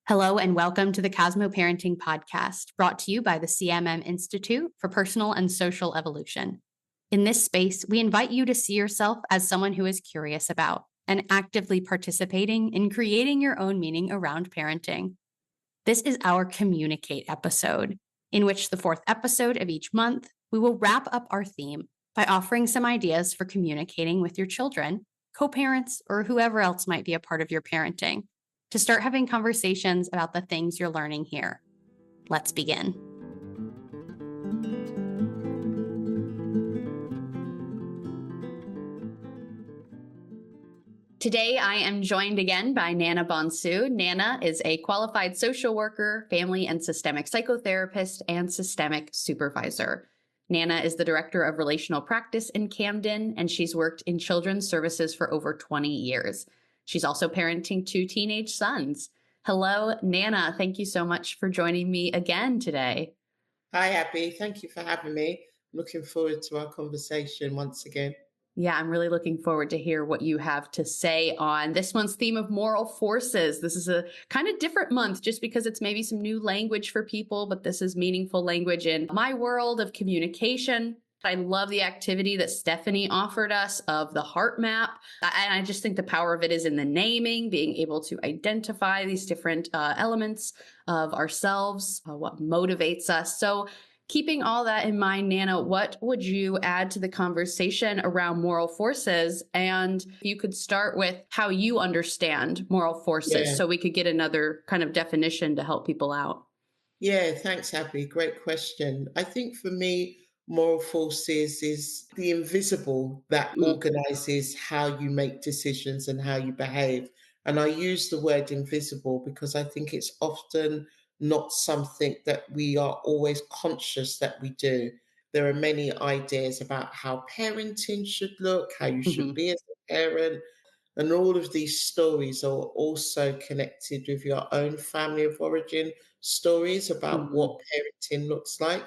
Hello and welcome to the CosmoParenting podcast, brought to you by the CMM Institute for Personal and Social Evolution. In this space, we invite you to see yourself as someone who is curious about and actively participating in creating your own meaning around parenting. This is our Communicate episode, in which the fourth episode of each month, we will wrap up our theme by offering some ideas for communicating with your children, co-parents, or whoever else might be a part of your parenting, to start having conversations about the things you're learning here. Let's begin. Today, I am joined again by Nana Bonsu. Nana is a qualified social worker, family and systemic psychotherapist, and systemic supervisor. Nana is the director of relational practice in Camden, and she's worked in children's services for over 20 years. She's also parenting 2 teenage sons. Hello, Nana. Thank you so much for joining me again today. Hi, Abbie. Thank you for having me. Looking forward to our conversation once again. Yeah, I'm really looking forward to hear what you have to say on this month's theme of moral forces. This is a kind of different month just because it's maybe some new language for people, but this is meaningful language in my world of communication. I love the activity that Stephanie offered us of the heart map. And I just think the power of it is in the naming, being able to identify these different elements of ourselves, what motivates us. So keeping all that in mind, Nana, what would you add to the conversation around moral forces? And you could start with how you understand moral forces so we could get another kind of definition to help people out. Yeah, thanks, Abbie. Great question. I think for me, moral forces is the invisible that organizes how you make decisions and how you behave. And I use the word invisible because I think it's often not something that we are always conscious that we do. There are many ideas about how parenting should look, how you should be as a parent. And all of these stories are also connected with your own family of origin stories about what parenting looks like.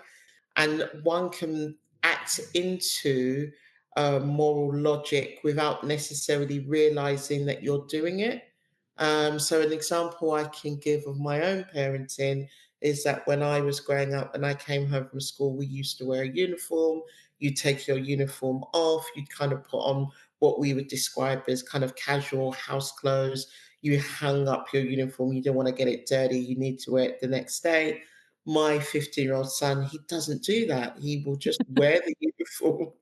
And one can act into moral logic without necessarily realizing that you're doing it. So, an example I can give of my own parenting is that when I was growing up and I came home from school, we used to wear a uniform. You take your uniform off, you'd kind of put on what we would describe as kind of casual house clothes. You hung up your uniform, you don't want to get it dirty, you need to wear it the next day. My 15-year-old son, he doesn't do that. He will just wear the uniform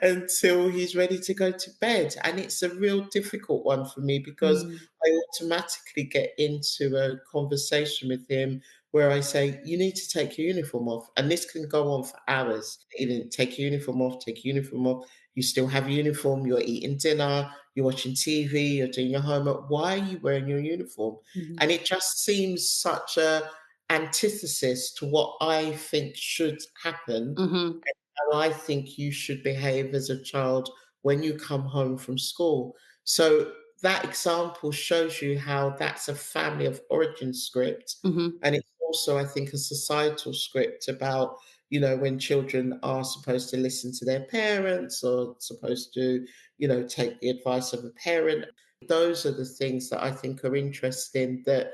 until he's ready to go to bed. And it's a real difficult one for me because I automatically get into a conversation with him where I say, you need to take your uniform off. And this can go on for hours. You didn't take your uniform off, take your uniform off. You still have your uniform, you're eating dinner, you're watching TV, you're doing your homework. Why are you wearing your uniform? And it just seems such a antithesis to what I think should happen and how I think you should behave as a child when you come home from school. So that example shows you how that's a family of origin script. And it's also, I think, a societal script about, you know, when children are supposed to listen to their parents or supposed to, you know, take the advice of a parent. Those are the things that I think are interesting, that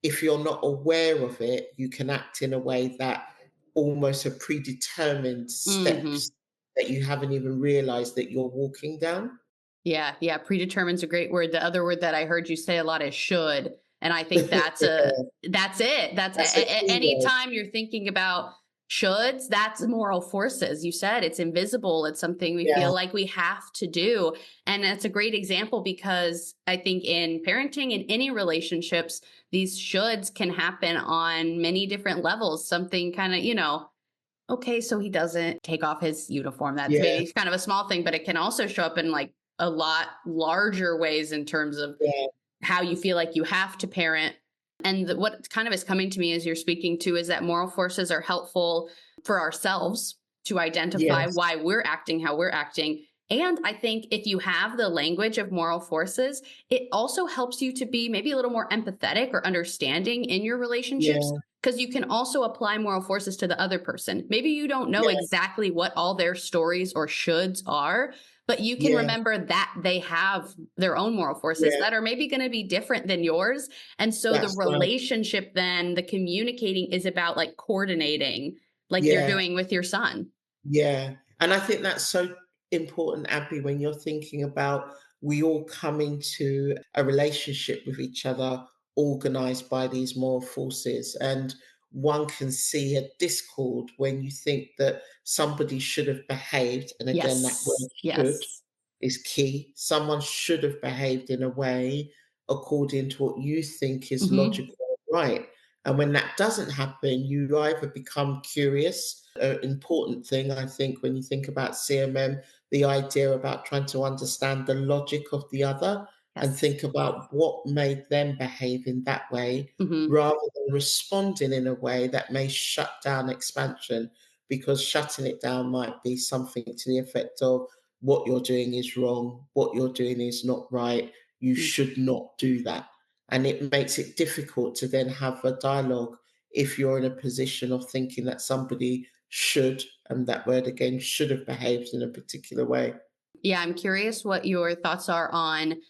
if you're not aware of it, you can act in a way that almost are predetermined steps that you haven't even realized that you're walking down. Yeah. Predetermine's a great word. The other word that I heard you say a lot is should. And I think that's it. That's That's a key word. anytime you're thinking about shoulds, that's moral forces. You said it's invisible. It's something we Yeah, feel like we have to do. And that's a great example because I think in parenting, in any relationships, these shoulds can happen on many different levels. Something kind of, okay, so he doesn't take off his uniform. That's yeah, maybe kind of a small thing, but it can also show up in like a lot larger ways in terms of yeah, how you feel like you have to parent. And what kind of is coming to me as you're speaking to is that moral forces are helpful for ourselves to identify yes, why we're acting how we're acting. And I think if you have the language of moral forces, it also helps you to be maybe a little more empathetic or understanding in your relationships, yeah, because you can also apply moral forces to the other person. Maybe you don't know yeah, exactly what all their stories or shoulds are, but you can Yeah. remember that they have their own moral forces Yeah. that are maybe going to be different than yours. And so the That's right. relationship, then the communicating, is about like coordinating, like you're Yeah. doing with your son. Yeah, and I think that's so important, Abby, when you're thinking about we all come into a relationship with each other organized by these moral forces. And one can see a discord when you think that somebody should have behaved. And again, that word Yes. should Yes. is key. Someone should have behaved in a way according to what you think is Hmm. logical and right. And when that doesn't happen, you either become curious, an important thing, I think, when you think about CMM, the idea about trying to understand the logic of the other and Yes. think about what made them behave in that way Hmm. rather than responding in a way that may shut down expansion, because shutting it down might be something to the effect of what you're doing is wrong, what you're doing is not right, you should not do that. And it makes it difficult to then have a dialogue if you're in a position of thinking that somebody should, and that word again, should have behaved in a particular way. Yeah, I'm curious what your thoughts are on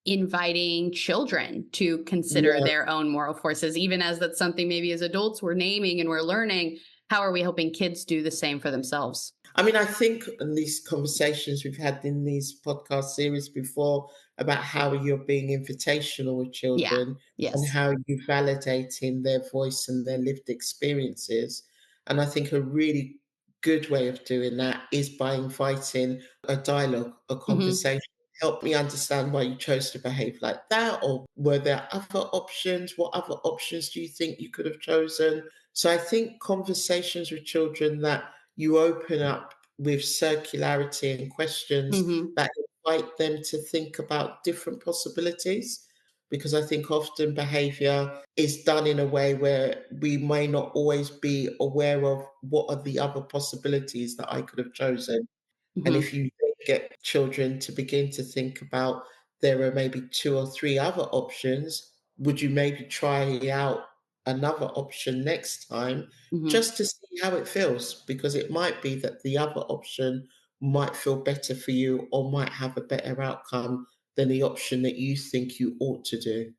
inviting children to consider Yeah. their own moral forces, even as that's something maybe as adults we're naming and we're learning. How are we helping kids do the same for themselves? I mean, I think in these conversations we've had in these podcast series before about how you're being invitational with Yeah. children and Yes. how you're validating their voice and their lived experiences. And I think a really good way of doing that is by inviting a dialogue, a Hmm. conversation. Help me understand why you chose to behave like that, or were there other options? What other options do you think you could have chosen? So I think conversations with children that you open up with circularity and questions Hmm. that invite them to think about different possibilities. Because I think often behavior is done in a way where we may not always be aware of what are the other possibilities that I could have chosen. And Hmm. if you then get children to begin to think about there are maybe 2 or 3 other options, would you maybe try out another option next time Hmm. just to see how it feels? Because it might be that the other option might feel better for you or might have a better outcome than the option that you think you ought to do.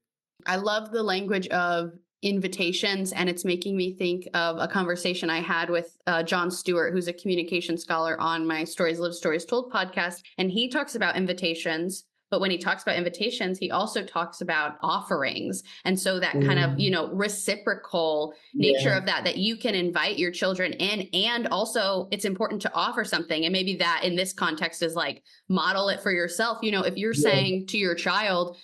I love the language of invitations, and it's making me think of a conversation I had with John Stewart, who's a communication scholar on my Stories Live, Stories Told podcast. And he talks about invitations. But when he talks about invitations, he also talks about offerings. And so that kind of, Mm, reciprocal nature yeah, of that you can invite your children in. And also it's important to offer something. And maybe that in this context is like model it for yourself. If you're yeah, saying to your child,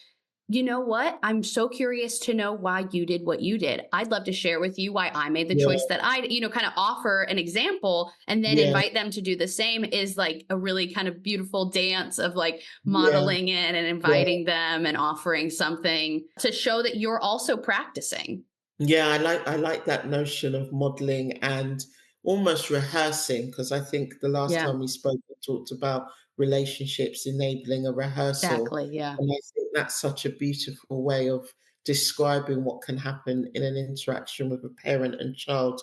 you know what? I'm so curious to know why you did what you did. I'd love to share with you why I made the yeah, choice that I, kind of offer an example and then yeah, invite them to do the same, is like a really kind of beautiful dance of like yeah, modeling it and yeah. inviting them and offering something to show that you're also practicing. Yeah, I like that notion of modeling and almost rehearsing, because I think the last Yeah, time we spoke, we talked about relationships enabling a rehearsal. exactly. Yeah. And I think that's such a beautiful way of describing what can happen in an interaction with a parent and child,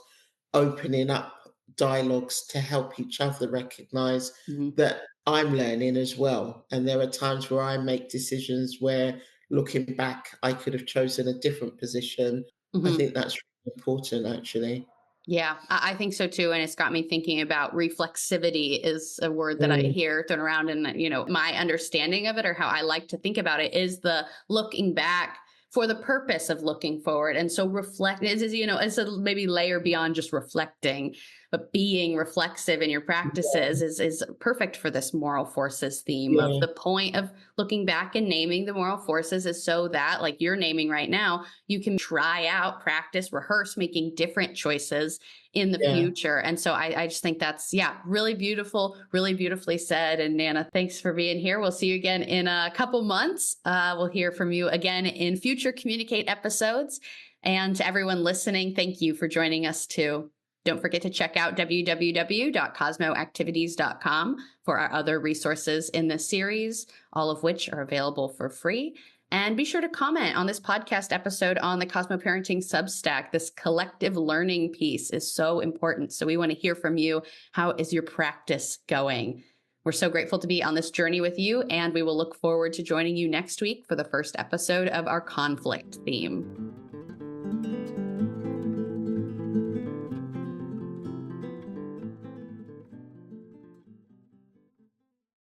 opening up dialogues to help each other recognize Hmm. that I'm learning as well. And there are times where I make decisions where, looking back, I could have chosen a different position. I Hmm. think that's really important, actually. Yeah, I think so too. And it's got me thinking about reflexivity is a word that I Mm, hear thrown around. And, my understanding of it, or how I like to think about it, is the looking back for the purpose of looking forward. And so reflect is, it's a maybe layer beyond just reflecting, but being reflexive in your yeah, practices is perfect for this moral forces theme. Of yeah, the point of looking back and naming the moral forces is so that, like you're naming right now, you can try out, practice, rehearse making different choices in the yeah. future. And so I just think that's, yeah, really beautiful, really beautifully said. And Nana, thanks for being here. We'll see you again in a couple months. We'll hear from you again in future Communicate episodes. And to everyone listening, thank you for joining us too. Don't forget to check out www.cosmoactivities.com for our other resources in this series, all of which are available for free. And be sure to comment on this podcast episode on the CosmoParenting Substack. This collective learning piece is so important. So we want to hear from you. How is your practice going? We're so grateful to be on this journey with you, and we will look forward to joining you next week for the first episode of our conflict theme.